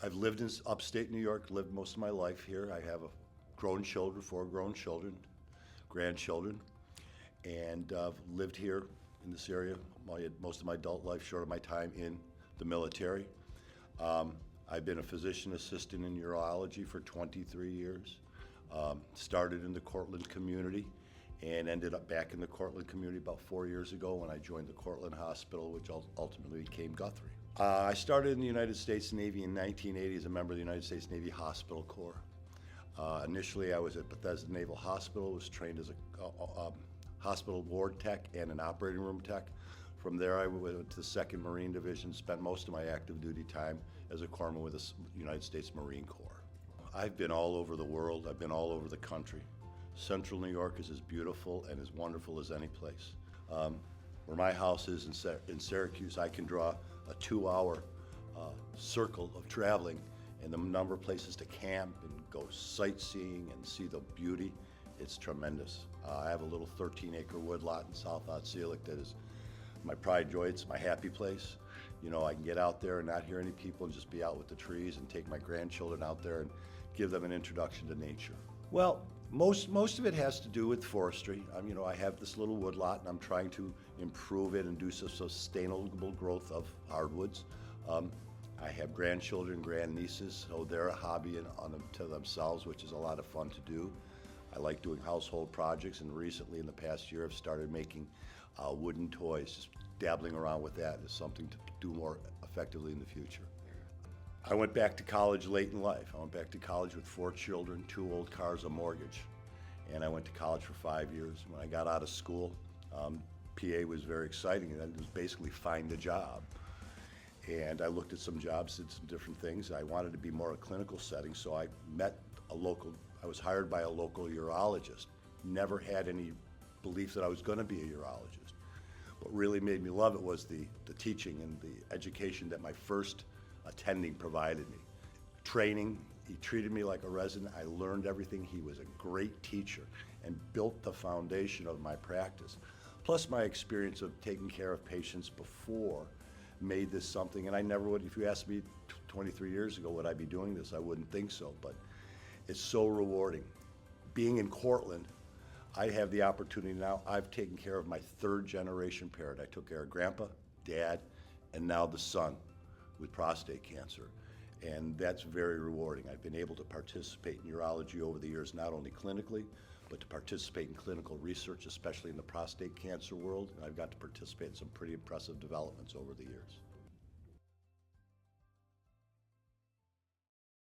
I've lived in upstate New York, lived most of my life here. I have four grown children, grandchildren, and lived here in this area most of my adult life, short of my time in the military. I've been a physician assistant in urology for 23 years. Started in the Cortland community and ended up back in the Cortland community about 4 years ago when I joined the Cortland Hospital, which ultimately became Guthrie. I started in the United States Navy in 1980 as a member of the United States Navy Hospital Corps. Initially, I was at Bethesda Naval Hospital, was trained as a hospital ward tech and an operating room tech. From there, I went to the 2nd Marine Division, spent most of my active duty time as a corpsman with the United States Marine Corps. I've been all over the world. I've been all over the country. Central New York is as beautiful and as wonderful as any place. Where my house is in Syracuse, I can draw a 2-hour circle of traveling and the number of places to camp and go sightseeing and see the beauty. It's tremendous. I have a little 13-acre woodlot in South Otselic that is my pride and joy. It's my happy place. You know, I can get out there and not hear any people and just be out with the trees and take my grandchildren out there and give them an introduction to nature. Well, most of it has to do with forestry. You know, I have this little woodlot and I'm trying to improve it and do some sustainable growth of hardwoods. I have grandchildren, grandnieces, so they're a hobby to themselves, which is a lot of fun to do. I like doing household projects, and recently in the past year I've started making wooden toys. Just dabbling around with that is something to do more effectively in the future. I went back to college late in life. I went back to college with 4 children, 2 old cars, a mortgage, and I went to college for 5 years. When I got out of school, PA was very exciting, and it was basically find a job. And I looked at some jobs, did some different things. I wanted to be more a clinical setting, so I was hired by a local urologist. Never had any belief that I was going to be a urologist. What really made me love it was the teaching and the education that my first attending provided me. Training, he treated me like a resident. I learned everything. He was a great teacher and built the foundation of my practice. Plus my experience of taking care of patients before made this something, and I never would, if you asked me 23 years ago would I be doing this, I wouldn't think so, but it's so rewarding. Being in Cortland, I have the opportunity now. I've taken care of my 3rd generation parent. I took care of Grandpa, Dad, and now the son with prostate cancer. And that's very rewarding. I've been able to participate in urology over the years, not only clinically, but to participate in clinical research, especially in the prostate cancer world. And I've got to participate in some pretty impressive developments over the years.